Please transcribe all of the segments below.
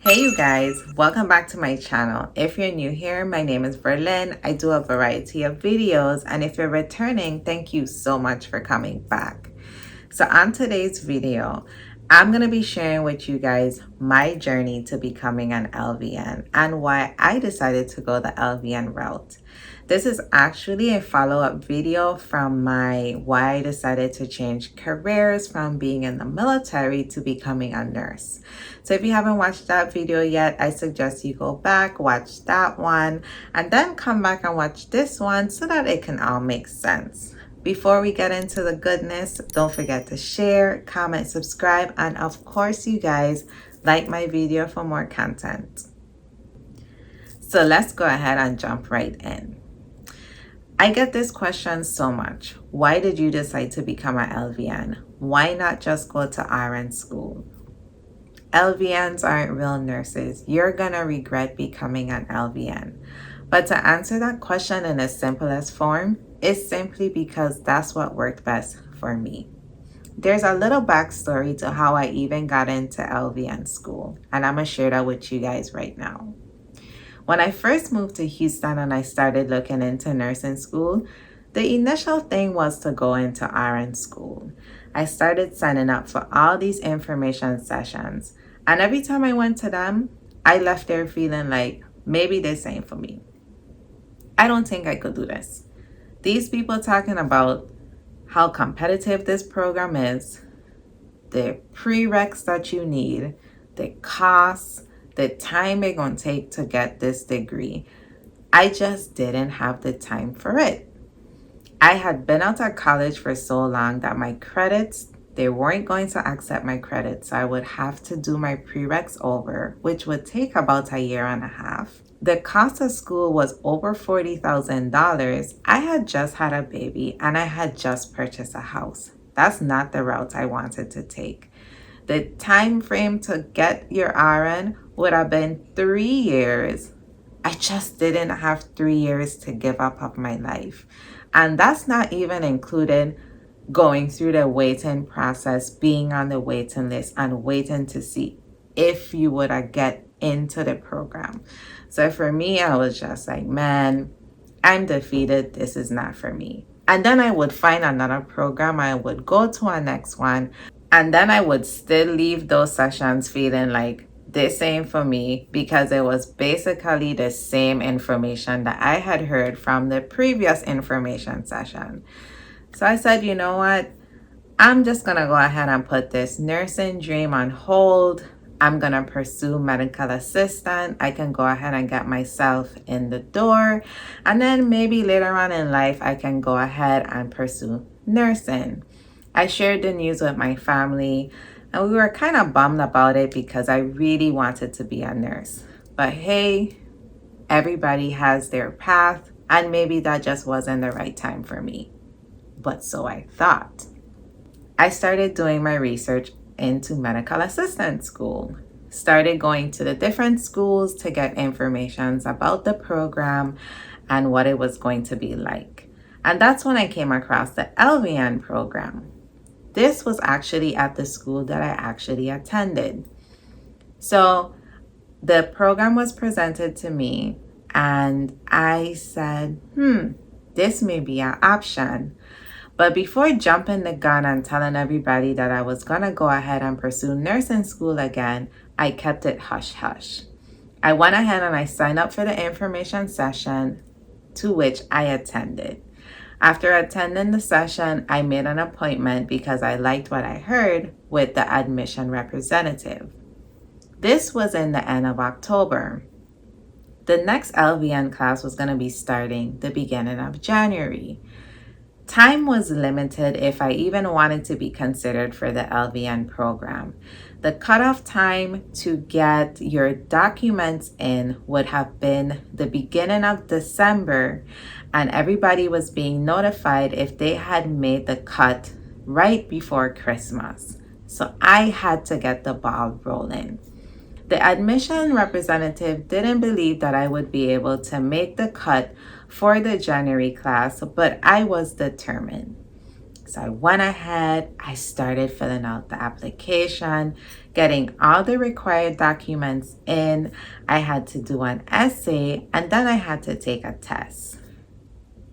Hey you guys, welcome back to my channel. If you're new here, my name is Berlin. I do a variety of videos, and if you're returning, thank you so much for coming back. So on today's video, I'm going to be sharing with you guys my journey to becoming an LVN and why I decided to go the LVN route. This is actually a follow-up video from my why I decided to change careers from being in the military to becoming a nurse. So if you haven't watched that video yet, I suggest you go back, watch that one, and then come back and watch this one so that it can all make sense. Before we get into the goodness, don't forget to share, comment, subscribe, and of course, you guys, like my video for more content. So let's go ahead and jump right in. I get this question so much. Why did you decide to become an LVN? Why not just go to RN school? LVNs aren't real nurses. You're gonna regret becoming an LVN. But to answer that question in the simplest form, it's simply because that's what worked best for me. There's a little backstory to how I even got into LVN school, and I'm gonna share that with you guys right now. When I first moved to Houston and I started looking into nursing school, the initial thing was to go into RN school. I started signing up for all these information sessions, and every time I went to them, I left there feeling like maybe this ain't for me. I don't think I could do this. These people talking about how competitive this program is, the prereqs that you need, the costs, the time it's going to take to get this degree. I just didn't have the time for it. I had been out of college for so long that my credits, they weren't going to accept my credits. So I would have to do my prereqs over, which would take about a year and a half. The cost of school was over $40,000. I had just had a baby and I had just purchased a house. That's not the route I wanted to take. The time frame to get your RN would have been 3 years. I just didn't have 3 years to give up of my life. And that's not even including going through the waiting process, being on the waiting list and waiting to see if you would get into the program. So for me, I was just like, man, I'm defeated. This is not for me. And then I would find another program. I would go to a next one. And then I would still leave those sessions feeling like this ain't for me because it was basically the same information that I had heard from the previous information session. So I said, you know what? I'm just going to go ahead and put this nursing dream on hold. I'm going to pursue medical assistant. I can go ahead and get myself in the door. And then maybe later on in life, I can go ahead and pursue nursing. I shared the news with my family, and we were kind of bummed about it because I really wanted to be a nurse. But hey, everybody has their path, and maybe that just wasn't the right time for me. But so I thought. I started doing my research into medical assistant school. Started going to the different schools to get information about the program and what it was going to be like. And that's when I came across the LVN program. This was actually at the school that I actually attended. So the program was presented to me and I said, this may be an option. But before jumping the gun and telling everybody that I was going to go ahead and pursue nursing school again, I kept it hush-hush. I went ahead and I signed up for the information session to which I attended. After attending the session, I made an appointment because I liked what I heard with the admission representative. This was in the end of October. The next LVN class was going to be starting the beginning of January. Time was limited if I even wanted to be considered for the LVN program. The cutoff time to get your documents in would have been the beginning of December, and everybody was being notified if they had made the cut right before Christmas. So I had to get the ball rolling. The admission representative didn't believe that I would be able to make the cut for the January class, but I was determined. So I went ahead, I started filling out the application, getting all the required documents in. I had to do an essay, and then I had to take a test.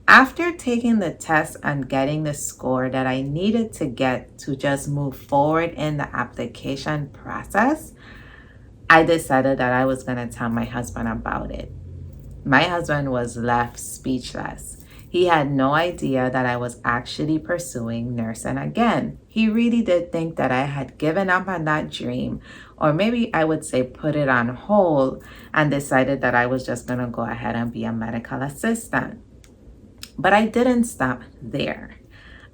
After taking the test and getting the score that I needed to get to just move forward in the application process, I decided that I was going to tell my husband about it. My husband was left speechless. He had no idea that I was actually pursuing nursing again. He really did think that I had given up on that dream, or maybe I would say put it on hold and decided that I was just going to go ahead and be a medical assistant. But I didn't stop there.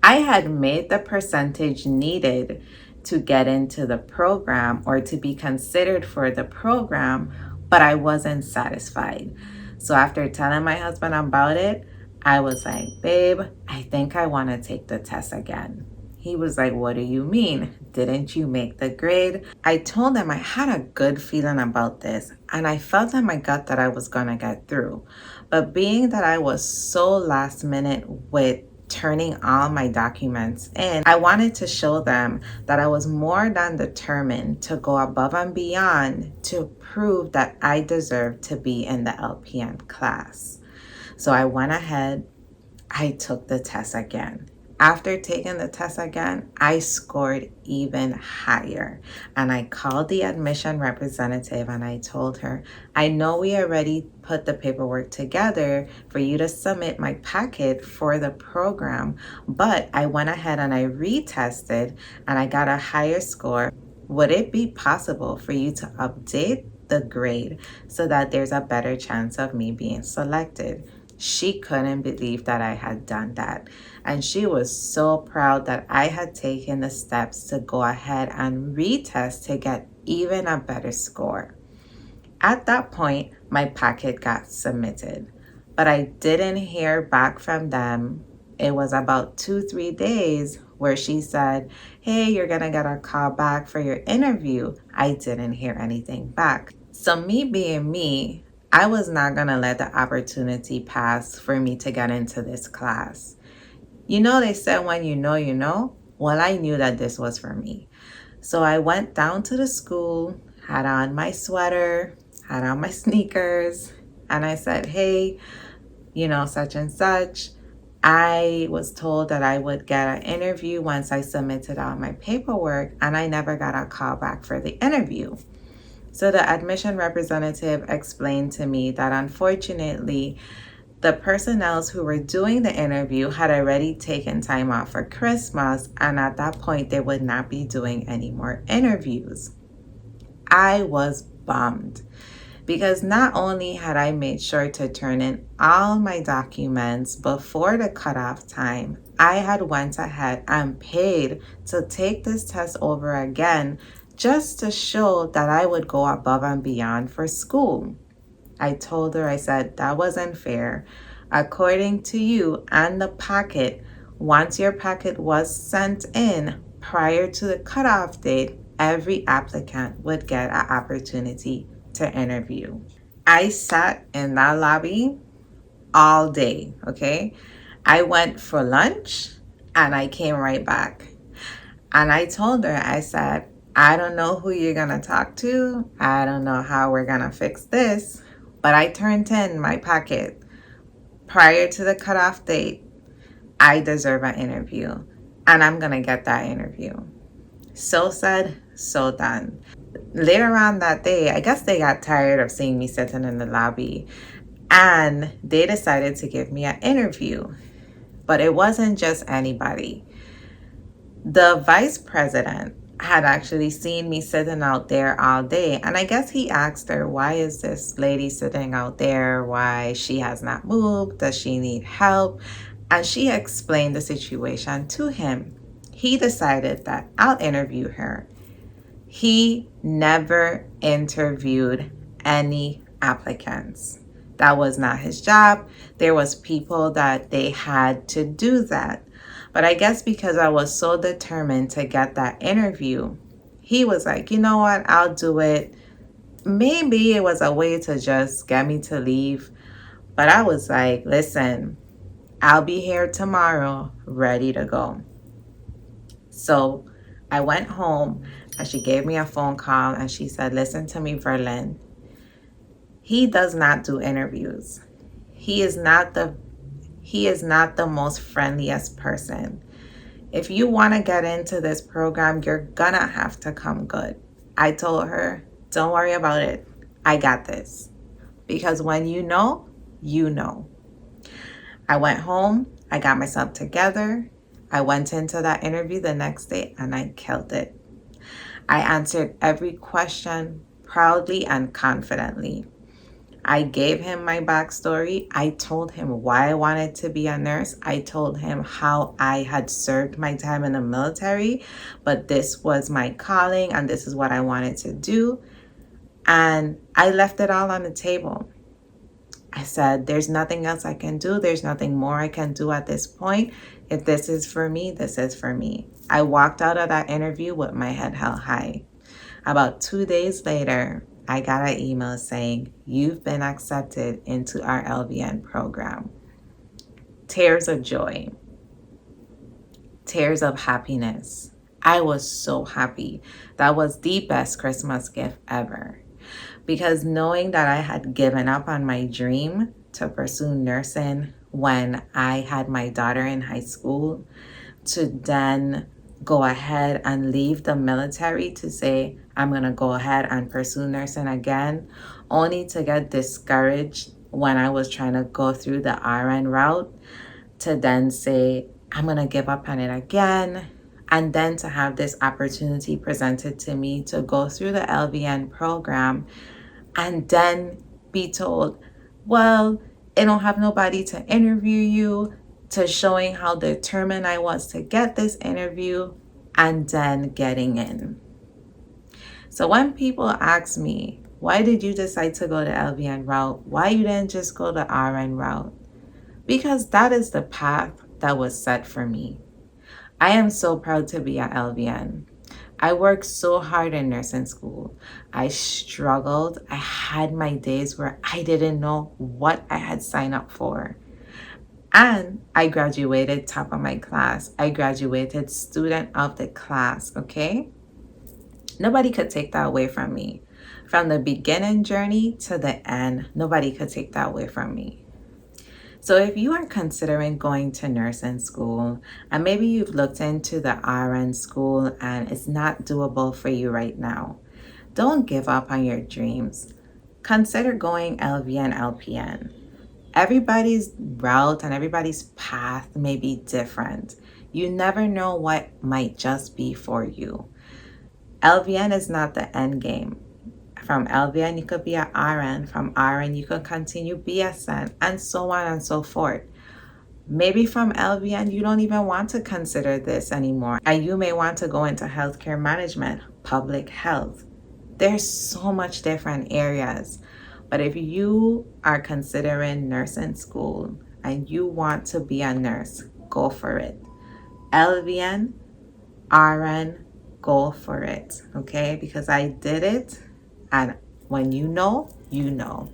I had made the percentage needed to get into the program or to be considered for the program, but I wasn't satisfied. So after telling my husband about it, I was like, babe, I think I want to take the test again. He was like, what do you mean? Didn't you make the grade? I told him I had a good feeling about this and I felt in my gut that I was going to get through. But being that I was so last minute with turning all my documents in, I wanted to show them that I was more than determined to go above and beyond to prove that I deserved to be in the LPN class. So I went ahead, I took the test again. After taking the test again, I scored even higher. And I called the admission representative and I told her, I know we already put the paperwork together for you to submit my packet for the program, but I went ahead and I retested and I got a higher score. Would it be possible for you to update the grade so that there's a better chance of me being selected? She couldn't believe that I had done that. And she was so proud that I had taken the steps to go ahead and retest to get even a better score. At that point, my packet got submitted, but I didn't hear back from them. It was about 2-3 days where she said, hey, you're gonna get a call back for your interview. I didn't hear anything back. So me being me, I was not gonna let the opportunity pass for me to get into this class. You know, they said when you know, you know. Well, I knew that this was for me. So I went down to the school, had on my sweater, had on my sneakers, and I said, hey, you know, such and such. I was told that I would get an interview once I submitted all my paperwork, and I never got a call back for the interview. So the admission representative explained to me that unfortunately, the personnel who were doing the interview had already taken time off for Christmas, and at that point, they would not be doing any more interviews. I was bummed because not only had I made sure to turn in all my documents before the cutoff time, I had went ahead and paid to take this test over again just to show that I would go above and beyond for school. I told her, I said, that wasn't fair. According to you and the packet, once your packet was sent in prior to the cutoff date, every applicant would get an opportunity to interview. I sat in that lobby all day, okay? I went for lunch and I came right back. And I told her, I said, I don't know who you're gonna talk to. I don't know how we're gonna fix this, but I turned in my packet prior to the cutoff date. I deserve an interview and I'm gonna get that interview. So said, so done. Later on that day, I guess they got tired of seeing me sitting in the lobby and they decided to give me an interview. But it wasn't just anybody. The vice president had actually seen me sitting out there all day, and I guess he asked her, why is this lady sitting out there? Why she has not moved? Does she need help? And she explained the situation to him. He decided that I'll interview her. He never interviewed any applicants. That was not his job. There was people that they had to do that. But I guess because I was so determined to get that interview, he was like, you know what, I'll do it. Maybe it was a way to just get me to leave. But I was like, listen, I'll be here tomorrow, ready to go. So I went home and she gave me a phone call and she said, listen to me, Verlin. He does not do interviews. He is not the most friendliest person. If you want to get into this program, you're gonna have to come good. I told her, don't worry about it. I got this. Because when you know, you know. I went home, I got myself together. I went into that interview the next day and I killed it. I answered every question proudly and confidently. I gave him my backstory. I told him why I wanted to be a nurse. I told him how I had served my time in the military, but this was my calling and this is what I wanted to do. And I left it all on the table. I said, there's nothing else I can do. There's nothing more I can do at this point. If this is for me, this is for me. I walked out of that interview with my head held high. About 2 days later, I got an email saying, you've been accepted into our LVN program. Tears of joy, tears of happiness. I was so happy. That was the best Christmas gift ever. Because knowing that I had given up on my dream to pursue nursing when I had my daughter in high school, to then go ahead and leave the military to say, I'm going to go ahead and pursue nursing again, only to get discouraged when I was trying to go through the RN route, to then say, I'm going to give up on it again. And then to have this opportunity presented to me to go through the LVN program and then be told, well, they don't have nobody to interview you, to showing how determined I was to get this interview and then getting in. So when people ask me, why did you decide to go the LVN route? Why you didn't just go the RN route? Because that is the path that was set for me. I am so proud to be at LVN. I worked so hard in nursing school. I struggled. I had my days where I didn't know what I had signed up for. And I graduated top of my class. I graduated student of the class, okay? Nobody could take that away from me. From the beginning journey to the end, nobody could take that away from me. So if you are considering going to nursing school and maybe you've looked into the RN school and it's not doable for you right now, don't give up on your dreams. Consider going LVN, LPN. Everybody's route and everybody's path may be different. You never know what might just be for you. LVN is not the end game. From LVN, you could be an RN. From RN, you could continue BSN, and so on and so forth. Maybe from LVN, you don't even want to consider this anymore, and you may want to go into healthcare management, public health. There's so much different areas. But if you are considering nursing school and you want to be a nurse, go for it. LVN, RN, go for it, okay? Because I did it. And when you know, you know.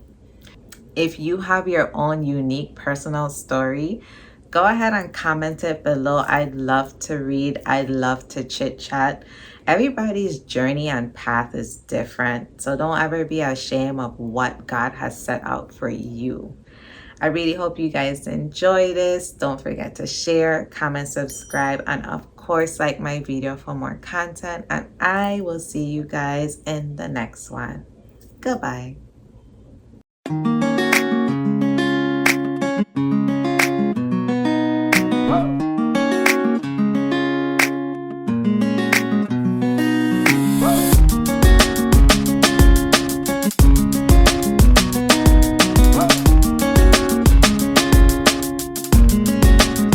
If you have your own unique personal story, go ahead and comment it below. I'd love to read. I'd love to chit chat. Everybody's journey and path is different. So don't ever be ashamed of what God has set out for you. I really hope you guys enjoy this. Don't forget to share, comment, subscribe, and of course, like my video for more content. And I will see you guys in the next one. Goodbye.